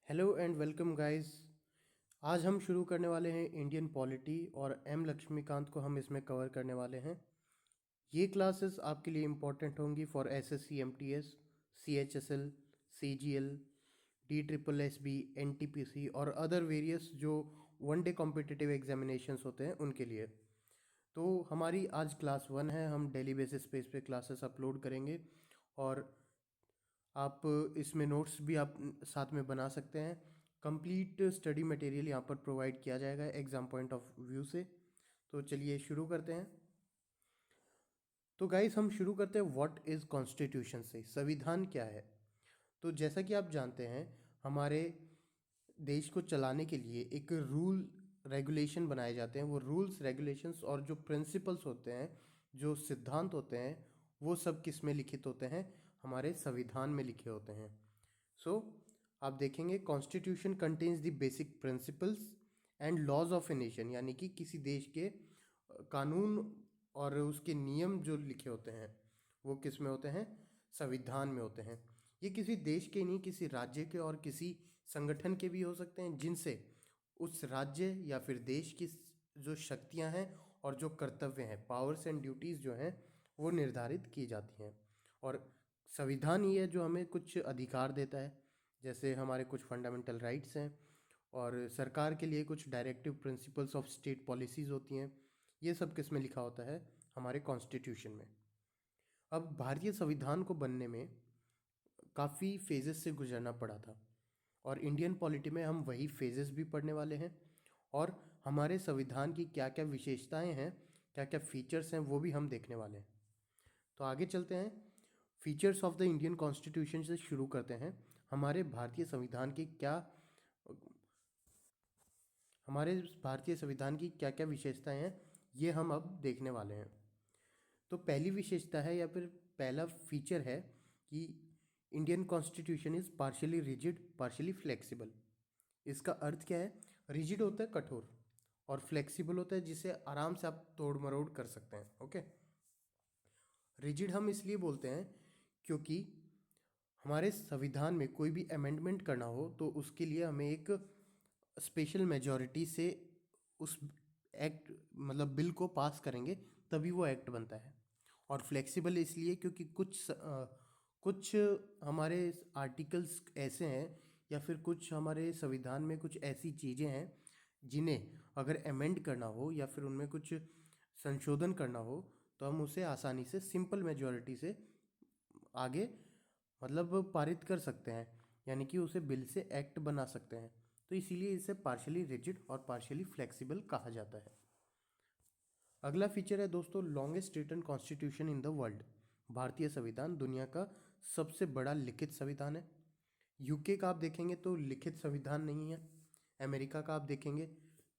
Hello and welcome guys. आज हम शुरू करने वाले हैं इंडियन पॉलिटी और एम लक्ष्मीकांत को हम इसमें कवर करने वाले हैं। ये क्लासेस आपके लिए इम्पोर्टेंट होंगी for SSC, MTS, CHSL, CGL, DSSB, NTPC और अदर वेरियस जो वन डे कॉम्पिटिटिव एग्जामिनेशंस होते हैं उनके लिए। तो हमारी आज क्लास 1 है। हम डेली बेसिस पे इस पे क्लासेस अपलोड करेंगे और आप इसमें नोट्स भी आप साथ में बना सकते हैं। कंप्लीट स्टडी मटेरियल यहाँ पर प्रोवाइड किया जाएगा एग्ज़ाम पॉइंट ऑफ व्यू से। तो चलिए शुरू करते हैं। तो गाइस हम शुरू करते हैं व्हाट इज़ कॉन्स्टिट्यूशन से। संविधान क्या है? तो जैसा कि आप जानते हैं, हमारे देश को चलाने के लिए एक रूल रेगुलेशन बनाए जाते हैं। वो रूल्स रेगुलेशंस और जो प्रिंसिपल्स होते हैं, जो सिद्धांत होते हैं, वो सब किस में लिखित होते हैं? हमारे संविधान में लिखे होते हैं। सो आप देखेंगे constitution contains the basic principles and laws of a nation, यानी कि किसी देश के कानून और उसके नियम जो लिखे होते हैं वो किस में होते हैं? संविधान में होते हैं। ये किसी देश के नहीं, किसी राज्य के और किसी संगठन के भी हो सकते हैं, जिनसे उस राज्य या फिर देश की जो शक्तियां हैं और जो कर्तव्य हैं, पावर्स एंड ड्यूटीज़ जो हैं, वो निर्धारित की जाती हैं। और संविधान ही है जो हमें कुछ अधिकार देता है, जैसे हमारे कुछ फंडामेंटल राइट्स हैं और सरकार के लिए कुछ directive principles of state policies होती हैं। ये सब किस में लिखा होता है? हमारे कॉन्स्टिट्यूशन में। अब भारतीय संविधान को बनने में काफ़ी फेजेस से गुजरना पड़ा था और इंडियन पॉलिटी में हम वही फेजेस भी पढ़ने वाले हैं और हमारे संविधान की क्या क्या विशेषताएं हैं, क्या क्या फीचर्स हैं, वो भी हम देखने वाले हैं। तो आगे चलते हैं। Features of the Indian constitution से शुरू करते हैं। हमारे भारतीय संविधान की क्या हमारे भारतीय संविधान की क्या क्या विशेषताएं हैं, ये हम अब देखने वाले हैं। तो पहली विशेषता है या फिर पहला फीचर है कि Indian constitution is partially rigid, partially flexible. इसका अर्थ क्या है? रिजिड होता है कठोर और फ्लेक्सिबल होता है जिसे आराम से आप तोड़ मरोड़ कर सकते हैं। ओके, रिजिड हम इसलिए बोलते हैं क्योंकि हमारे संविधान में कोई भी अमेंडमेंट करना हो तो उसके लिए हमें एक स्पेशल मेजॉरिटी से उस एक्ट मतलब बिल को पास करेंगे, तभी वो एक्ट बनता है। और फ्लेक्सिबल इसलिए क्योंकि कुछ हमारे आर्टिकल्स ऐसे हैं या फिर कुछ हमारे संविधान में कुछ ऐसी चीज़ें हैं जिन्हें अगर अमेंड करना हो या फिर उनमें कुछ संशोधन करना हो तो हम उसे आसानी से सिंपल मेजॉरिटी से आगे मतलब पारित कर सकते हैं, यानी कि उसे बिल से एक्ट बना सकते हैं। तो इसीलिए इसे पार्शियली रिजिड और पार्शियली फ्लेक्सिबल कहा जाता है। अगला फीचर है दोस्तों longest written constitution in the world. भारतीय संविधान दुनिया का सबसे बड़ा लिखित संविधान है। यूके का आप देखेंगे तो लिखित संविधान नहीं है। अमेरिका का आप देखेंगे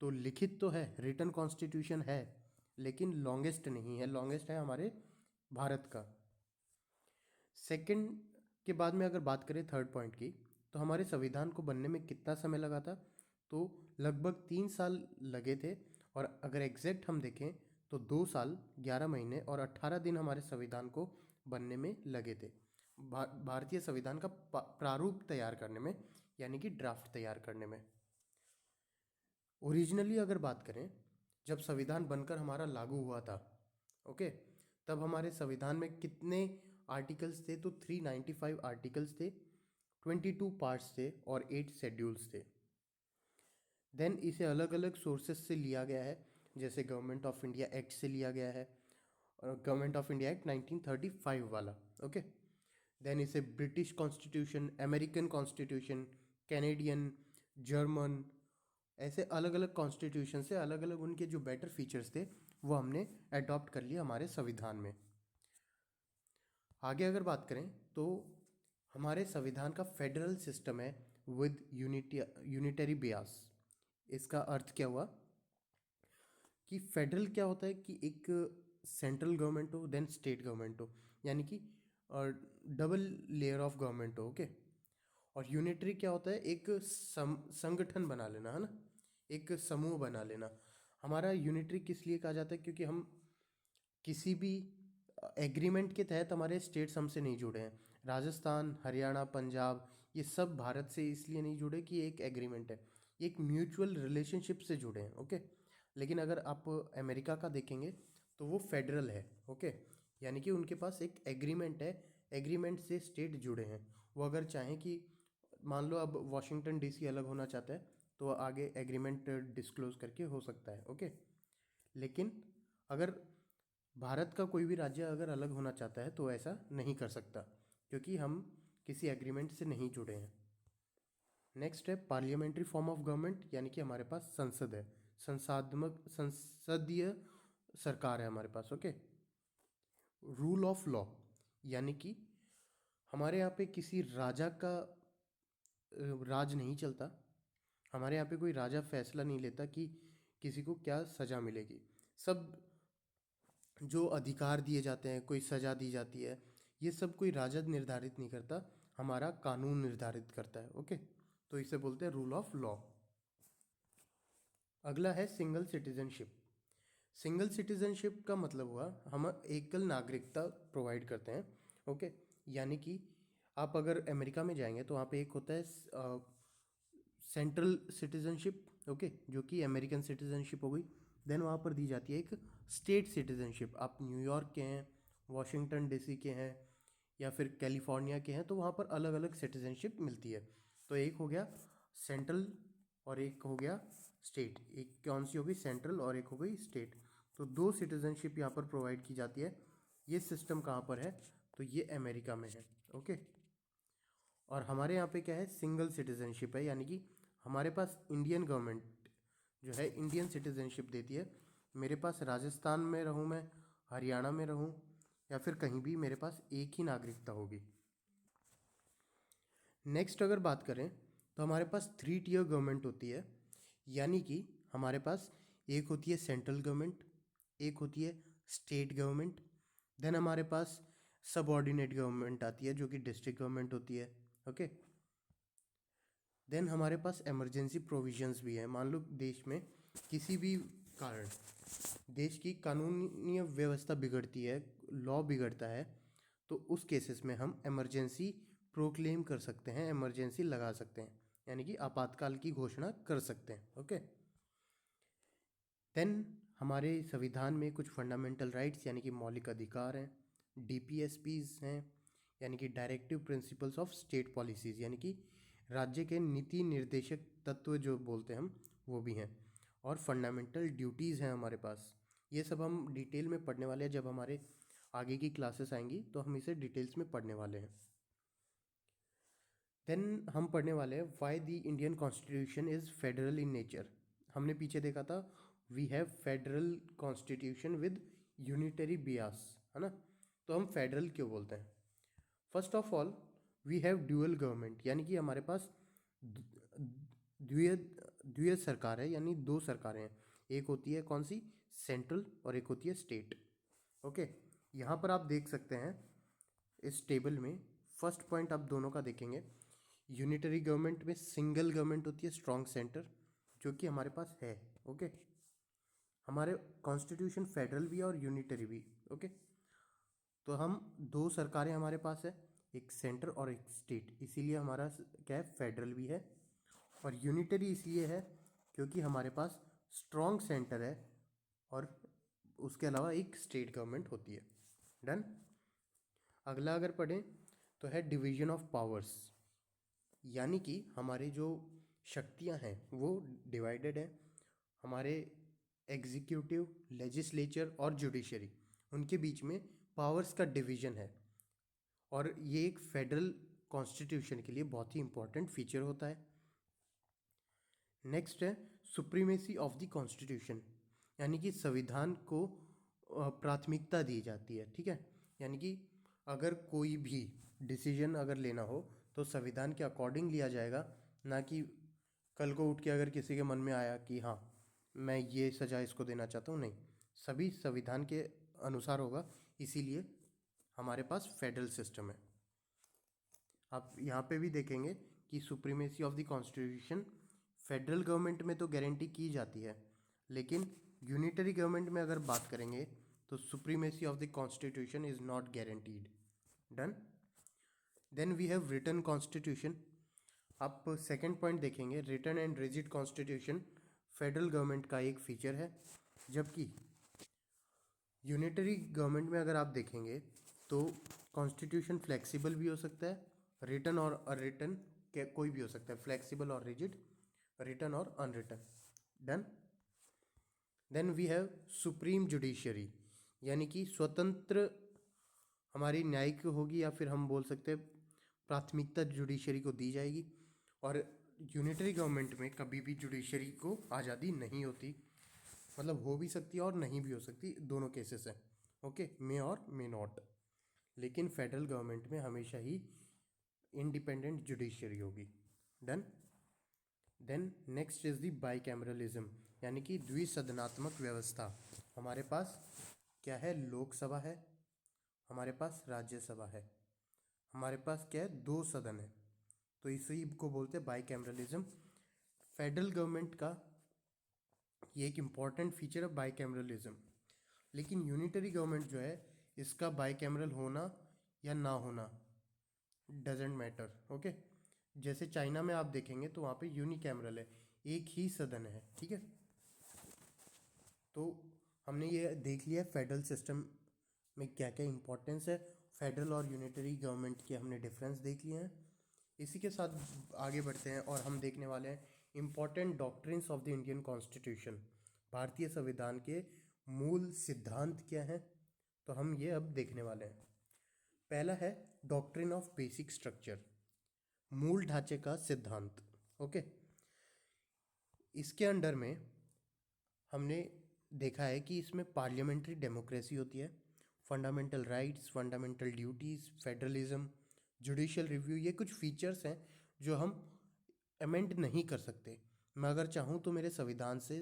तो लिखित तो है, रिटन कॉन्स्टिट्यूशन है, लेकिन लॉन्गेस्ट नहीं है। लॉन्गेस्ट है हमारे भारत का। सेकंड के बाद में अगर बात करें थर्ड पॉइंट की, तो हमारे संविधान को बनने में कितना समय लगा था? तो लगभग 3 साल लगे थे। और अगर एग्जैक्ट हम देखें तो 2 साल 11 महीने और 18 दिन हमारे संविधान को बनने में लगे थे, भारतीय संविधान का प्रारूप तैयार करने में, यानी कि ड्राफ्ट तैयार करने में। ओरिजिनली अगर बात करें, जब संविधान बनकर हमारा लागू हुआ था, ओके, तब हमारे संविधान में कितने आर्टिकल्स थे? तो 395 आर्टिकल्स थे, 22 पार्ट्स थे और 8 शेड्यूल्स थे। देन इसे अलग अलग सोर्सेस से लिया गया है, जैसे गवर्नमेंट ऑफ इंडिया एक्ट से लिया गया है, और गवर्नमेंट ऑफ इंडिया एक्ट 1935 वाला। ओके, देन इसे British constitution, American constitution, Canadian, German, ऐसे अलग अलग कॉन्स्टिट्यूशन से अलग अलग उनके जो बेटर फीचर्स थे वो हमने अडॉप्ट कर लिया हमारे संविधान में। आगे अगर बात करें तो हमारे संविधान का फेडरल सिस्टम है विद यूनिटरी बियास। इसका अर्थ क्या हुआ कि फेडरल क्या होता है कि एक सेंट्रल गवर्नमेंट हो, देन स्टेट गवर्नमेंट हो, यानी कि डबल लेयर ऑफ गवर्नमेंट हो। ओके, और यूनिटरी क्या होता है? एक संगठन बना लेना, है ना, एक समूह बना लेना। हमारा यूनिटरी किस लिए कहा जाता है? क्योंकि हम किसी भी एग्रीमेंट के तहत हमारे स्टेट्स हमसे नहीं जुड़े हैं। राजस्थान, हरियाणा, पंजाब, ये सब भारत से इसलिए नहीं जुड़े कि ये एक एग्रीमेंट है, ये एक म्यूचुअल रिलेशनशिप से जुड़े हैं। ओके, लेकिन अगर आप अमेरिका का देखेंगे तो वो फेडरल है। ओके, यानी कि उनके पास एक एग्रीमेंट है, एग्रीमेंट से स्टेट जुड़े हैं। वो अगर चाहें कि मान लो अब वॉशिंगटन डीसी अलग होना चाहता है तो आगे एग्रीमेंट डिस्क्लोज करके हो सकता है। ओके, लेकिन अगर भारत का कोई भी राज्य अगर अलग होना चाहता है तो ऐसा नहीं कर सकता, क्योंकि हम किसी एग्रीमेंट से नहीं जुड़े हैं। नेक्स्ट है पार्लियामेंट्री फॉर्म ऑफ गवर्नमेंट, यानी कि हमारे पास संसद है, संसाधमक संसदीय सरकार है हमारे पास। ओके, रूल ऑफ लॉ, यानी कि हमारे यहाँ पे किसी राजा का राज नहीं चलता। हमारे यहाँ पे कोई राजा फैसला नहीं लेता कि किसी को क्या सज़ा मिलेगी। सब जो अधिकार दिए जाते हैं, कोई सज़ा दी जाती है, ये सब कोई राजा निर्धारित नहीं करता, हमारा कानून निर्धारित करता है। ओके, तो इसे बोलते हैं रूल ऑफ लॉ। अगला है सिंगल सिटीजनशिप। सिंगल सिटीजनशिप का मतलब हुआ हम एकल नागरिकता प्रोवाइड करते हैं। ओके, यानी कि आप अगर अमेरिका में जाएंगे तो वहाँ पे एक होता है सेंट्रल सिटीजनशिप। ओके, जो कि अमेरिकन सिटीजनशिप हो गई। देन वहाँ पर दी जाती है एक स्टेट सिटीजनशिप। आप न्यूयॉर्क के हैं, वॉशिंगटन डीसी के हैं या फिर कैलिफोर्निया के हैं, तो वहाँ पर अलग अलग सिटीजनशिप मिलती है। तो एक हो गया सेंट्रल और एक हो गया स्टेट। एक कौन सी हो गई, सेंट्रल, और एक हो गई स्टेट। तो दो सिटीजनशिप यहाँ पर प्रोवाइड की जाती है। ये सिस्टम कहाँ पर है, तो ये अमेरिका में है। ओके, और हमारे यहाँ पे क्या है, सिंगल सिटीजनशिप है, यानी कि हमारे पास इंडियन गवर्नमेंट जो है इंडियन सिटीजनशिप देती है। मेरे पास राजस्थान में रहूँ मैं, हरियाणा में रहूँ या फिर कहीं भी, मेरे पास एक ही नागरिकता होगी। नेक्स्ट अगर बात करें तो हमारे पास 3 टियर गवर्नमेंट होती है, यानी कि हमारे पास एक होती है सेंट्रल गवर्नमेंट, एक होती है स्टेट गवर्नमेंट, देन हमारे पास सबऑर्डिनेट गवर्नमेंट आती है जो कि डिस्ट्रिक्ट गवर्नमेंट होती है। ओके, देन हमारे पास इमरजेंसी प्रोविजंस भी है। मान लो देश में किसी भी कारण देश की कानूनी व्यवस्था बिगड़ती है, लॉ बिगड़ता है, तो उस केसेस में हम इमरजेंसी प्रोक्लेम कर सकते हैं, इमरजेंसी लगा सकते हैं, यानी कि आपातकाल की घोषणा कर सकते हैं। ओके, देन हमारे संविधान में कुछ फंडामेंटल राइट्स यानी कि मौलिक अधिकार हैं, डीपीएसपीज हैं, यानी कि directive principles of state policies, यानी कि राज्य के नीति निर्देशक तत्व जो बोलते हैं हम, वो भी हैं, और फंडामेंटल ड्यूटीज़ हैं हमारे पास। ये सब हम डिटेल में पढ़ने वाले हैं, जब हमारे आगे की क्लासेस आएंगी तो हम इसे डिटेल्स में पढ़ने वाले हैं। देन हम पढ़ने वाले हैं why the Indian constitution is federal in nature. हमने पीछे देखा था we have federal constitution with unitary bias, है ना। तो हम फेडरल क्यों बोलते हैं? First of all we have dual government, यानी कि हमारे पास द्विय द्विय सरकार है, यानी दो सरकारें हैं। एक होती है कौन सी, सेंट्रल, और एक होती है स्टेट। ओके, यहाँ पर आप देख सकते हैं इस टेबल में फर्स्ट पॉइंट आप दोनों का देखेंगे। यूनिटरी गवर्नमेंट में सिंगल गवर्नमेंट होती है, स्ट्रॉन्ग सेंटर, जो कि हमारे पास है। ओके, हमारे कॉन्स्टिट्यूशन फेडरल भी है और यूनिटरी भी। ओके, तो हम दो सरकारें हमारे पास है, एक सेंटर और एक स्टेट, इसीलिए हमारा क्या है, फेडरल भी है। और यूनिटरी इसलिए है क्योंकि हमारे पास स्ट्रॉन्ग सेंटर है और उसके अलावा एक स्टेट गवर्नमेंट होती है। डन। अगला अगर पढ़ें तो है डिवीजन ऑफ पावर्स, यानी कि हमारे जो शक्तियां हैं वो डिवाइडेड है। हमारे एग्जीक्यूटिव, लेजिस्लेचर और जुडिशरी, उनके बीच में पावर्स का डिवीजन है, और ये एक फेडरल कॉन्स्टिट्यूशन के लिए बहुत ही इंपॉर्टेंट फीचर होता है। नेक्स्ट है सुप्रीमेसी ऑफ द कॉन्स्टिट्यूशन, यानी कि संविधान को प्राथमिकता दी जाती है। ठीक है, यानी कि अगर कोई भी डिसीजन अगर लेना हो तो संविधान के अकॉर्डिंग लिया जाएगा, ना कि कल को उठ के अगर किसी के मन में आया कि हाँ मैं ये सज़ा इसको देना चाहता हूँ, नहीं, सभी संविधान के अनुसार होगा। इसीलिए हमारे पास फेडरल सिस्टम है। आप यहाँ पे भी देखेंगे कि supremacy of the constitution federal government में तो गारंटी की जाती है, लेकिन यूनिटरी गवर्नमेंट में अगर बात करेंगे तो supremacy of the constitution is not guaranteed. Done. Then we have written constitution, आप सेकंड पॉइंट देखेंगे, written and rigid constitution federal government का एक फीचर है, जबकि यूनिटरी गवर्नमेंट में अगर आप देखेंगे तो कॉन्स्टिट्यूशन फ्लेक्सिबल भी हो सकता है, रिटन और अनरिटन के कोई भी हो सकता है, फ्लेक्सिबल और रिजिड, रिटन और unwritten. Done. Then we have supreme judiciary, यानी कि स्वतंत्र हमारी न्यायिक होगी, या फिर हम बोल सकते हैं प्राथमिकता जुडिशरी को दी जाएगी। और यूनिटरी गवर्नमेंट में कभी भी जुडिशरी को आज़ादी नहीं होती, मतलब हो भी सकती है और नहीं भी हो सकती, दोनों केसेस हैं। ओके, मे और मे नॉट। लेकिन फेडरल गवर्नमेंट में हमेशा ही इंडिपेंडेंट जुडिशरी होगी। Done. Then next is the bicameralism, यानी कि द्विसदनात्मक व्यवस्था। हमारे पास क्या है, लोकसभा है, हमारे पास राज्यसभा है, हमारे पास क्या है, दो सदन है, तो इसी को बोलते हैं बाईकैमरलिज्म। फेडरल गवर्नमेंट का ये एक इम्पॉर्टेंट फीचर है बाईकैमरलिज्म। लेकिन यूनिटरी गवर्नमेंट जो है, इसका बाईकैमरल होना या ना होना डजेंट मैटर। ओके, जैसे चाइना में आप देखेंगे तो वहाँ पे यूनिकैमरल है, एक ही सदन है, ठीक है। तो हमने ये देख लिया फेडरल सिस्टम में क्या क्या इंपॉर्टेंस है, फेडरल और यूनिटरी गवर्नमेंट के हमने डिफरेंस देख लिए हैं। इसी के साथ आगे बढ़ते हैं और हम देखने वाले हैं important doctrines of the Indian constitution. भारतीय संविधान के मूल सिद्धांत क्या हैं, तो हम ये अब देखने वाले हैं। पहला है डॉक्ट्रिन ऑफ बेसिक स्ट्रक्चर, मूल ढांचे का सिद्धांत। ओके, इसके अंडर में हमने देखा है कि इसमें पार्लियामेंट्री डेमोक्रेसी होती है, fundamental rights, fundamental duties, federalism, judicial review, ये कुछ फीचर्स हैं जो हम अमेंड नहीं कर सकते। मैं अगर चाहूँ तो मेरे संविधान से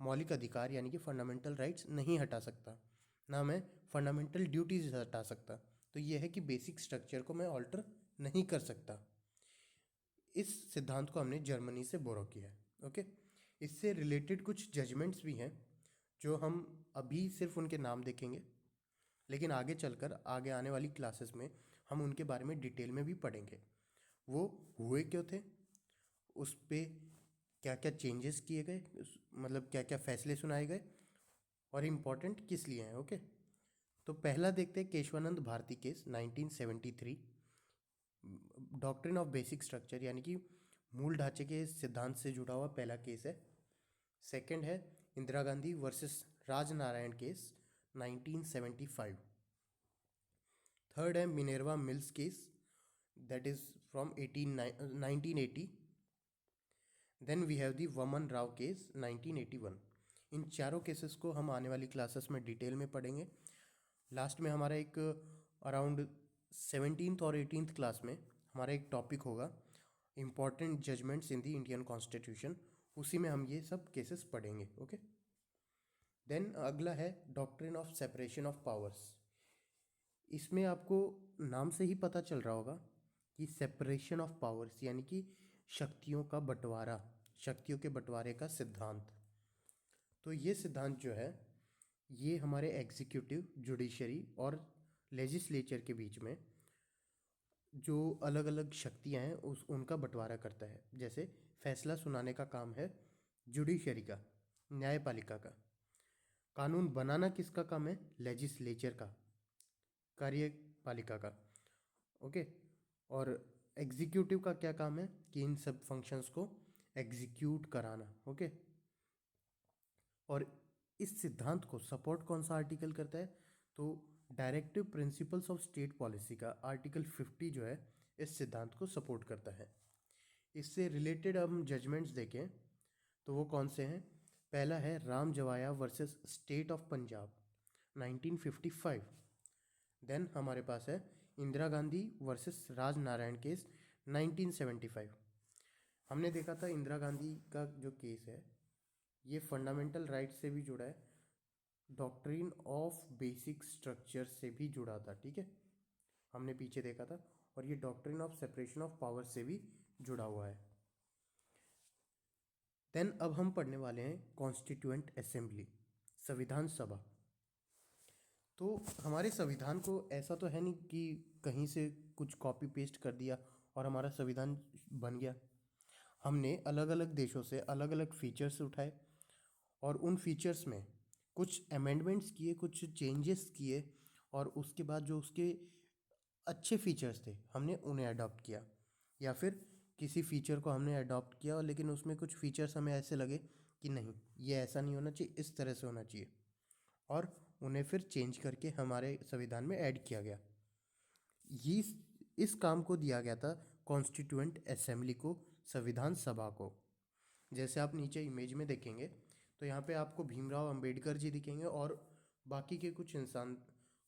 मौलिक अधिकार यानी कि फंडामेंटल राइट्स नहीं हटा सकता, ना मैं फंडामेंटल ड्यूटीज़ हटा सकता। तो ये है कि बेसिक स्ट्रक्चर को मैं ऑल्टर नहीं कर सकता। इस सिद्धांत को हमने जर्मनी से बोरो किया है। ओके, इससे रिलेटेड कुछ जजमेंट्स भी हैं जो हम अभी सिर्फ उनके नाम देखेंगे, लेकिन आगे चलकर आगे आने वाली क्लासेस में हम उनके बारे में डिटेल में भी पढ़ेंगे। वो हुए क्यों थे, उस पे क्या क्या चेंजेस किए गए, मतलब क्या क्या फैसले सुनाए गए, और इम्पोर्टेंट किस लिए हैं। ओके, तो पहला देखते हैं Keshavananda Bharati case 1973, doctrine of basic structure यानी कि मूल ढांचे के सिद्धांत से जुड़ा हुआ पहला केस है। सेकंड है Indira Gandhi versus Rajnarain case 1975। Third है Minerva Mills case, that is from 1980। Then we have the Waman Rao case 1981। इन चारों केसेस को हम आने वाली क्लासेस में डिटेल में पढ़ेंगे। लास्ट में हमारा एक अराउंड 17th और 18th क्लास में हमारा एक टॉपिक होगा important judgements in the Indian constitution, उसी में हम ये सब केसेस पढ़ेंगे। ओके, देन अगला है doctrine of separation of powers. इसमें आपको नाम से ही पता चल रहा होगा कि सेपरेशन ऑफ पावर्स यानी कि शक्तियों का बंटवारा, शक्तियों के बंटवारे का सिद्धांत। तो ये सिद्धांत जो है ये हमारे एग्जीक्यूटिव, जुडिशरी और लेजिस्लेचर के बीच में जो अलग अलग शक्तियां हैं उस उनका बंटवारा करता है। जैसे फैसला सुनाने का काम है जुडिशरी का, न्यायपालिका का। कानून बनाना किसका काम है, लेजिस्लेचर का, कार्यपालिका का। ओके, और एग्जीक्यूटिव का क्या काम है कि इन सब फंक्शंस को एग्जीक्यूट कराना। ओके, और इस सिद्धांत को सपोर्ट कौन सा आर्टिकल करता है, तो directive principles of state policy का आर्टिकल 50 जो है इस सिद्धांत को सपोर्ट करता है। इससे रिलेटेड हम जजमेंट्स देखें तो वो कौन से हैं। पहला है Ram Jawaya versus state of Punjab 1955। Then हमारे पास है इंदिरा गांधी वर्सेस राजनारायण केस 1975। हमने देखा था इंदिरा गांधी का जो केस है ये फंडामेंटल राइट्स से भी जुड़ा है, डॉक्ट्रिन ऑफ बेसिक स्ट्रक्चर से भी जुड़ा था, ठीक है, हमने पीछे देखा था। और ये doctrine of separation of power से भी जुड़ा हुआ है। देन अब हम पढ़ने वाले हैं कॉन्स्टिट्यूएंट असेंबली, संविधान सभा। तो हमारे संविधान को ऐसा तो है नहीं कि कहीं से कुछ कॉपी पेस्ट कर दिया और हमारा संविधान बन गया। हमने अलग अलग देशों से अलग अलग फीचर्स उठाए और उन फीचर्स में कुछ अमेंडमेंट्स किए, कुछ चेंजेस किए, और उसके बाद जो उसके अच्छे फीचर्स थे हमने उन्हें अडॉप्ट किया, या फिर किसी फीचर को हमने अडॉप्ट किया और लेकिन उसमें कुछ फीचर्स हमें ऐसे लगे कि नहीं, ये ऐसा नहीं होना चाहिए, इस तरह से होना चाहिए, और उन्हें फिर चेंज करके हमारे संविधान में ऐड किया गया। ये इस काम को दिया गया था कॉन्स्टिट्यूएंट असेंबली को, संविधान सभा को। जैसे आप नीचे इमेज में देखेंगे तो यहाँ पे आपको भीमराव अंबेडकर जी दिखेंगे और बाकी के कुछ इंसान,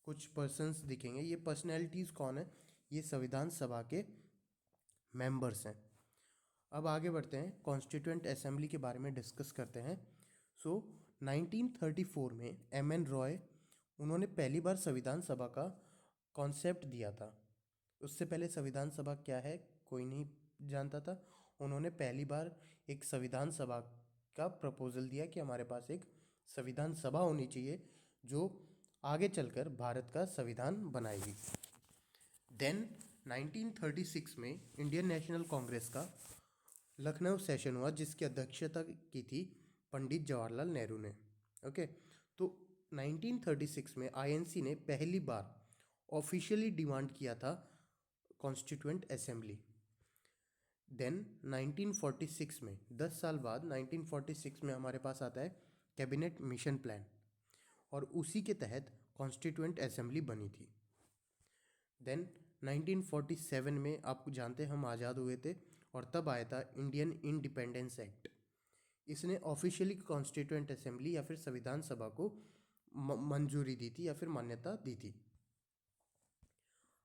कुछ पर्सन्स दिखेंगे। ये पर्सनैलिटीज़ कौन है? ये संविधान सभा के मेंबर्स हैं। अब आगे बढ़ते हैं, कॉन्स्टिट्यूएंट असेंबली के बारे में डिस्कस करते हैं। 1934 में एम.एन. रॉय, उन्होंने पहली बार संविधान सभा का कॉन्सेप्ट दिया था। उससे पहले संविधान सभा क्या है कोई नहीं जानता था। उन्होंने पहली बार एक संविधान सभा का प्रपोजल दिया कि हमारे पास एक संविधान सभा होनी चाहिए जो आगे चलकर भारत का संविधान बनाएगी। देन 1936 में इंडियन नेशनल कांग्रेस का लखनऊ सेशन हुआ, जिसकी अध्यक्षता की थी पंडित जवाहरलाल नेहरू ने। ओके, तो 1936 में आईएनसी ने पहली बार ऑफिशियली डिमांड किया था कॉन्स्टिट्यूएंट असेंबली। देन 1946 में, 10 साल बाद 1946 में हमारे पास आता है कैबिनेट मिशन प्लान, और उसी के तहत कॉन्स्टिट्यूएंट असेंबली बनी थी। देन 1947 में आप जानते हैं हम आज़ाद हुए थे, और तब आया था इंडियन इंडिपेंडेंस एक्ट। इसने ऑफिशियली कॉन्स्टिट्यूएंट असेंबली या फिर संविधान सभा को मंजूरी दी थी या फिर मान्यता दी थी।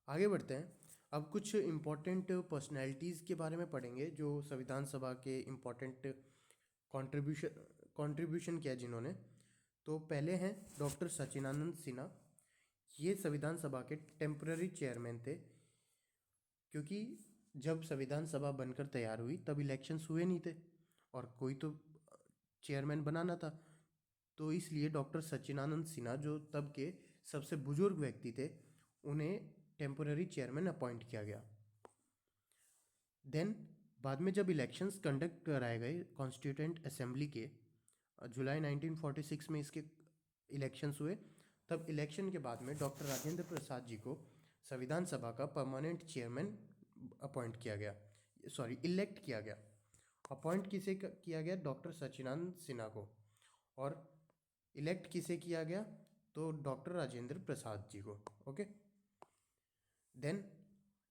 आगे बढ़ते हैं, अब कुछ इम्पोर्टेंट पर्सनैलिटीज़ के बारे में पढ़ेंगे जो संविधान सभा के इम्पोर्टेंट कंट्रीब्यूशन किया जिन्होंने। तो पहले हैं डॉक्टर सचिदानंद सिन्हा। ये संविधान सभा के टेम्पररी चेयरमैन थे, क्योंकि जब संविधान सभा बनकर तैयार हुई तब इलेक्शंस हुए नहीं थे और कोई तो चेयरमैन बनाना था, तो इसलिए डॉक्टर सचिदानंद सिन्हा जो तब के सबसे बुजुर्ग व्यक्ति थे उन्हें टेम्पररी चेयरमैन अपॉइंट किया गया। देन बाद में जब इलेक्शंस कंडक्ट कराए गए कॉन्स्टिट्यूएंट असेंबली के, जुलाई 1946 में इसके इलेक्शंस हुए, तब इलेक्शन के बाद में डॉक्टर राजेंद्र प्रसाद जी को संविधान सभा का परमानेंट चेयरमैन अपॉइंट किया गया, इलेक्ट किया गया। अपॉइंट किसे किया गया? डॉक्टर सचिदानंद सिन्हा को। और इलेक्ट किसे किया गया? तो डॉक्टर राजेंद्र प्रसाद जी को। Okay, then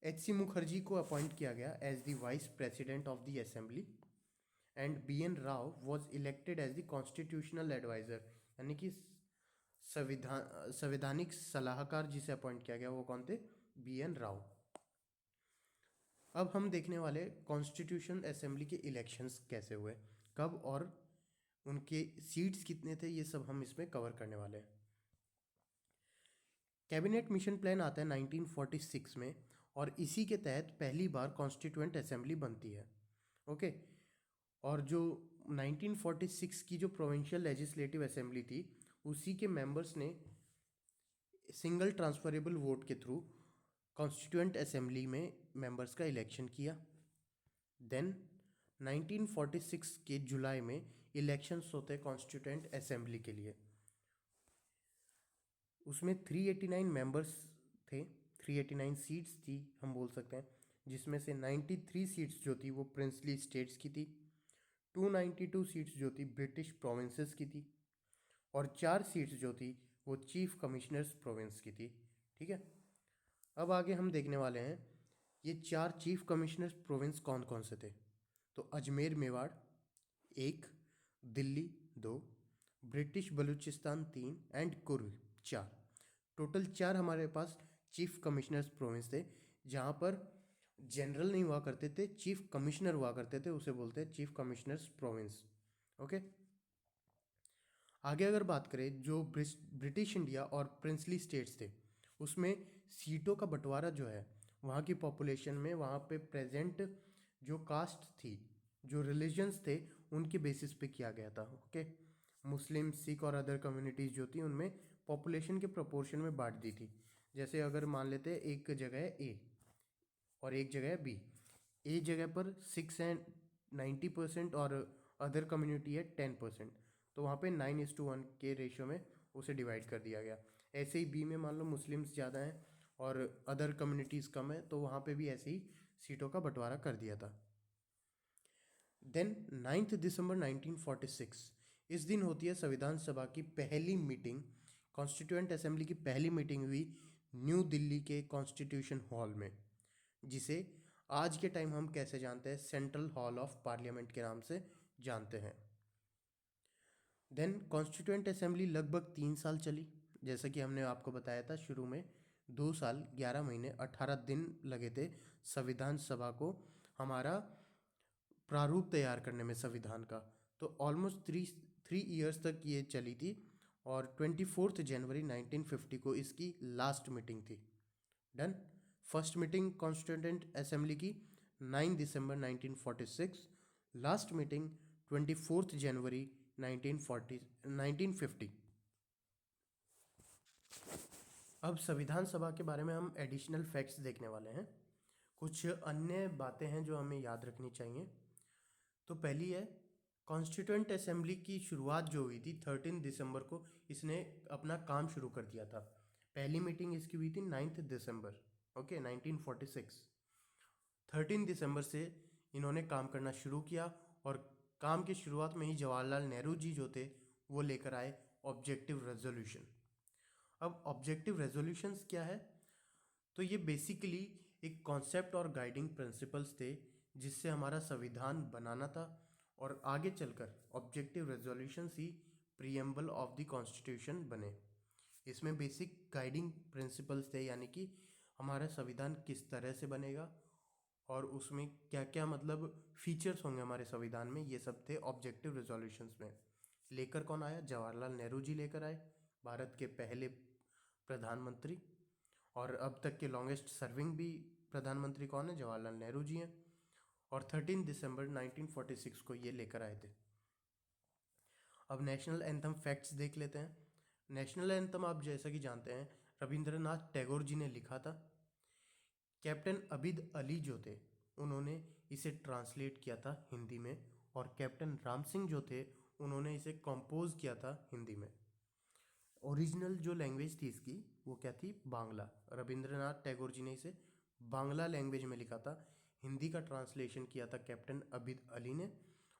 H.C. मुखर्जी को अपॉइंट किया गया as the vice president of the assembly, and B.N. Rao was elected as the constitutional adviser, यानी कि संवैधानिक सलाहकार जिसे अपॉइंट किया गया वो कौन थे? B.N. राव। अब हम देखने वाले कॉन्स्टिट्यूशन असेंबली के इलेक्शंस कैसे हुए, कब, और उनके सीट्स कितने थे, ये सब हम इसमें कवर करने वाले हैं। कैबिनेट मिशन प्लान आता है 1946 में, और इसी के तहत पहली बार कॉन्स्टिट्यूएंट असेंबली बनती है। ओके, और जो 1946 की जो प्रोविंशियल लेजिस्लेटिव असेंबली थी उसी के मेंबर्स ने सिंगल ट्रांसफरेबल वोट के थ्रू कॉन्स्टिट्यूएंट असेंबली में मेंबर्स का इलेक्शन किया। देन 1946 के जुलाई में इलेक्शंस होते कॉन्स्टिट्यूएंट असेंबली के लिए। उसमें 389 मेंबर्स थे, 389 सीट्स थी हम बोल सकते हैं, जिसमें से 93 सीट्स जो थी वो प्रिंसली स्टेट्स की थी, 292 सीट्स जो थी ब्रिटिश प्रोविंसेस की थी, और 4 सीट्स जो थी वो चीफ कमिश्नर्स प्रोविंस की थी। ठीक है, अब आगे हम देखने वाले हैं ये 4 चीफ कमिश्नर्स प्रोविंस कौन कौन से थे। तो Ajmer Mewar 1, Delhi 2, British Balochistan 3, and Coorg 4। Total 4 हमारे पास चीफ कमिश्नर्स प्रोविंस थे, जहाँ पर जनरल नहीं हुआ करते थे, चीफ कमिश्नर हुआ करते थे, उसे बोलते हैं चीफ कमिश्नर्स प्रोविंस। ओके, आगे अगर बात करें जो ब्रिटिश इंडिया और प्रिंसली स्टेट्स थे उसमें सीटों का बंटवारा जो है वहाँ की पॉपुलेशन में, वहाँ पे प्रेजेंट जो कास्ट थी, जो रिलीजन्स थे, उनके बेसिस पे किया गया था। ओके, मुस्लिम, सिख और अदर कम्युनिटीज़ जो थी उनमें पॉपुलेशन के प्रोपोर्शन में बांट दी थी। जैसे अगर मान लेते हैं एक जगह है A और एक जगह है B, एक जगह पर 6 and 90% और अदर कम्युनिटी है 10%, तो वहाँ पे 9:1 के रेशियो में उसे डिवाइड कर दिया गया। ऐसे ही बी में मान लो मुस्लिम्स ज़्यादा हैं और अदर कम्युनिटीज़ कम है, तो वहाँ पे भी ऐसे ही सीटों का बंटवारा कर दिया था। देन 9 दिसंबर 1946, इस दिन होती है संविधान सभा की पहली मीटिंग। कॉन्स्टिट्यूएंट असेंबली की पहली मीटिंग हुई न्यू दिल्ली के कॉन्स्टिट्यूशन हॉल में, जिसे आज के टाइम हम कैसे जानते हैं, सेंट्रल हॉल ऑफ पार्लियामेंट के नाम से जानते हैं। देन कॉन्स्टिट्यूएंट असेंबली लगभग 3 साल चली, जैसा कि हमने आपको बताया था शुरू में। 2 साल 11 महीने 18 दिन लगे थे संविधान सभा को हमारा प्रारूप तैयार करने में संविधान का। तो ऑलमोस्ट थ्री ईयर्स तक ये चली थी और 24 जनवरी 1950 को इसकी लास्ट मीटिंग थी। Done. First meeting constituent assembly की 9 दिसंबर 1946, लास्ट मीटिंग 24 जनवरी 1950। अब संविधान सभा के बारे में हम एडिशनल फैक्ट्स देखने वाले हैं। कुछ अन्य बातें हैं जो हमें याद रखनी चाहिए। तो पहली है, कॉन्स्टिट्यूएंट असेंबली की शुरुआत जो हुई थी 13 दिसंबर को, इसने अपना काम शुरू कर दिया था। पहली मीटिंग इसकी हुई थी 9 दिसंबर, ओके, 1946। 13 दिसंबर से इन्होंने काम करना शुरू किया और काम की शुरुआत में ही जवाहरलाल नेहरू जी जो थे वो लेकर आए ऑब्जेक्टिव रेजोल्यूशन। अब ऑब्जेक्टिव रेजोल्यूशंस क्या है, तो ये बेसिकली एक कॉन्सेप्ट और गाइडिंग प्रिंसिपल्स थे जिससे हमारा संविधान बनाना था, और आगे चलकर objective resolutions he preamble of the constitution बने। इसमें बेसिक गाइडिंग प्रिंसिपल्स थे, यानी कि हमारा संविधान किस तरह से बनेगा और उसमें क्या क्या मतलब फीचर्स होंगे हमारे संविधान में, ये सब थे ऑब्जेक्टिव रेजोल्यूशंस में। लेकर कौन आया? जवाहरलाल नेहरू जी लेकर आए, भारत के पहले प्रधानमंत्री, और अब तक के लॉन्गेस्ट सर्विंग भी प्रधानमंत्री कौन है? जवाहरलाल नेहरू जी हैं। और 13 दिसंबर 1946 को ये लेकर आए थे। अब नेशनल एंथम फैक्ट्स देख लेते हैं। नेशनल एंथम आप जैसा कि जानते हैं रविंद्रनाथ टैगोर जी ने लिखा था। कैप्टन अबिद अली जो थे उन्होंने इसे ट्रांसलेट किया था हिंदी में, और कैप्टन राम सिंह जो थे उन्होंने इसे कंपोज किया था हिंदी में। ओरिजिनल जो लैंग्वेज थी इसकी वो क्या थी? बांग्ला। रविंद्रनाथ टैगोर जी ने इसे बांग्ला लैंग्वेज में लिखा था। हिंदी का ट्रांसलेशन किया था कैप्टन अबिद अली ने,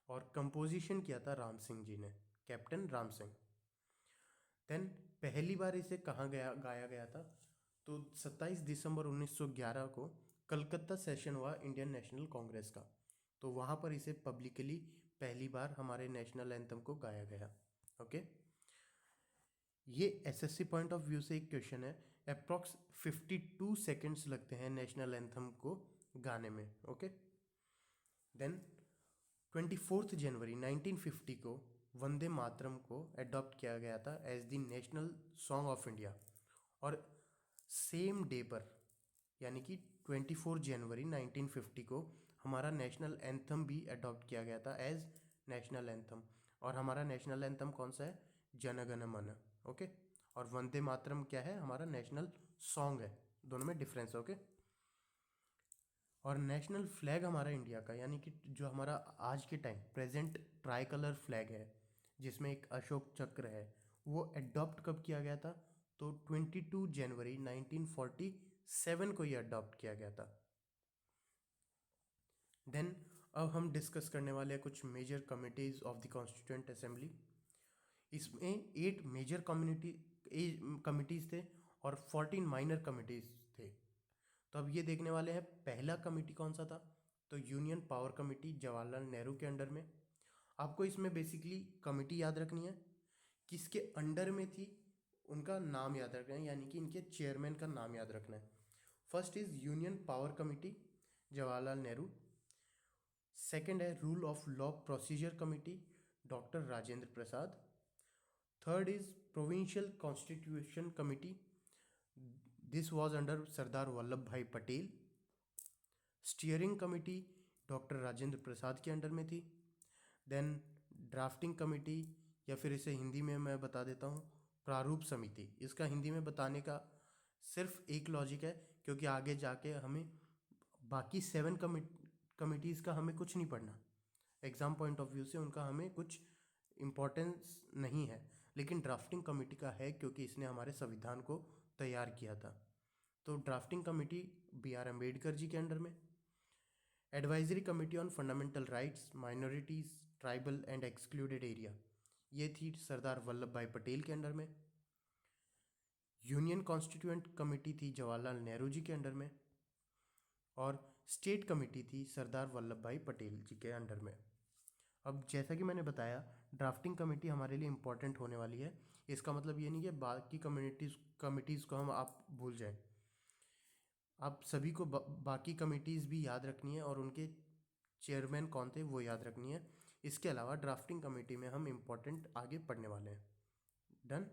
और कंपोजिशन किया था राम सिंह जी ने, कैप्टन राम सिंह। देन पहली बार इसे कहाँ गाया गया था? तो 27 दिसंबर 1911 को कलकत्ता सेशन हुआ इंडियन नेशनल कांग्रेस का, तो वहाँ पर इसे पब्लिकली पहली बार हमारे नेशनल एंथम को गाया गया। ओके, ये एसएससी पॉइंट ऑफ व्यू से एक क्वेश्चन है। अप्रॉक्स 52 सेकेंड्स लगते हैं नेशनल एंथम को गाने में। ओके, देन 24 जनवरी 1950 को वंदे मातरम को अडॉप्ट किया गया था as the national song of India, और सेम डे पर यानी कि 24 जनवरी 1950 को हमारा नेशनल एंथम भी अडॉप्ट किया गया था एज नेशनल एंथम। और हमारा नेशनल एंथम कौन सा है? जन गण मन। ओके, और वंदे मातरम क्या है? हमारा नेशनल सॉन्ग है। दोनों में डिफरेंस है। ओके, और नेशनल फ्लैग हमारा इंडिया का, यानी कि जो हमारा आज के time present try colour flag है जिसमें एक अशोक चक्र है, वो अडॉप्ट कब किया गया था? तो 22 जनवरी 1947 को ये अडॉप्ट किया गया था। देन अब हम डिस्कस करने वाले हैं कुछ major committees of the constituent assembly. इसमें 8 मेजर कमिटीज़ थे और 14 माइनर कमिटीज़ थे। तो अब ये देखने वाले हैं पहला कमेटी कौन सा था। तो union power committee Jawaharlal Nehru के अंडर में। आपको इसमें बेसिकली कमेटी याद रखनी है, किसके अंडर में थी उनका नाम याद रखना है, यानी कि इनके चेयरमैन का नाम याद रखना है। First is union power committee Jawaharlal Nehru. Second है rule of law procedure committee doctor Rajendra Prasad. Third is provincial constitution committee, this was under Sardar Vallabh Bhai Patel. Steering committee doctor Rajendra Prasad के अंडर में थी। देन ड्राफ्टिंग कमेटी, या फिर इसे हिंदी में मैं बता देता हूँ प्रारूप समिति। इसका हिंदी में बताने का सिर्फ एक लॉजिक है, क्योंकि आगे जाके हमें बाकी 7 कमिटीज़ का हमें कुछ नहीं पढ़ना, एग्ज़ाम पॉइंट ऑफ व्यू से उनका हमें कुछ इम्पोर्टेंस नहीं है, लेकिन ड्राफ्टिंग कमेटी का है क्योंकि इसने हमारे संविधान को तैयार किया था। तो drafting committee B.R. Ambedkar ji के अंडर में, advisory committee on fundamental rights, minorities, tribal and excluded area, ये थी सरदार वल्लभ भाई पटेल के अंडर में। यूनियन कॉन्स्टिट्यूएंट कमेटी थी जवाहरलाल नेहरू जी के अंडर में, और स्टेट कमेटी थी सरदार वल्लभ भाई पटेल जी के अंडर में। अब जैसा कि मैंने बताया, ड्राफ्टिंग कमेटी हमारे लिए इम्पोर्टेंट होने वाली है। इसका मतलब ये नहीं कि बाकी कमिटीज़ को हम आप भूल जाएं। आप सभी को बाकी कमिटीज़ भी याद रखनी है और उनके चेयरमैन कौन थे वो याद रखनी है। इसके अलावा ड्राफ्टिंग कमेटी में हम इम्पोर्टेंट आगे पढ़ने वाले हैं। डन।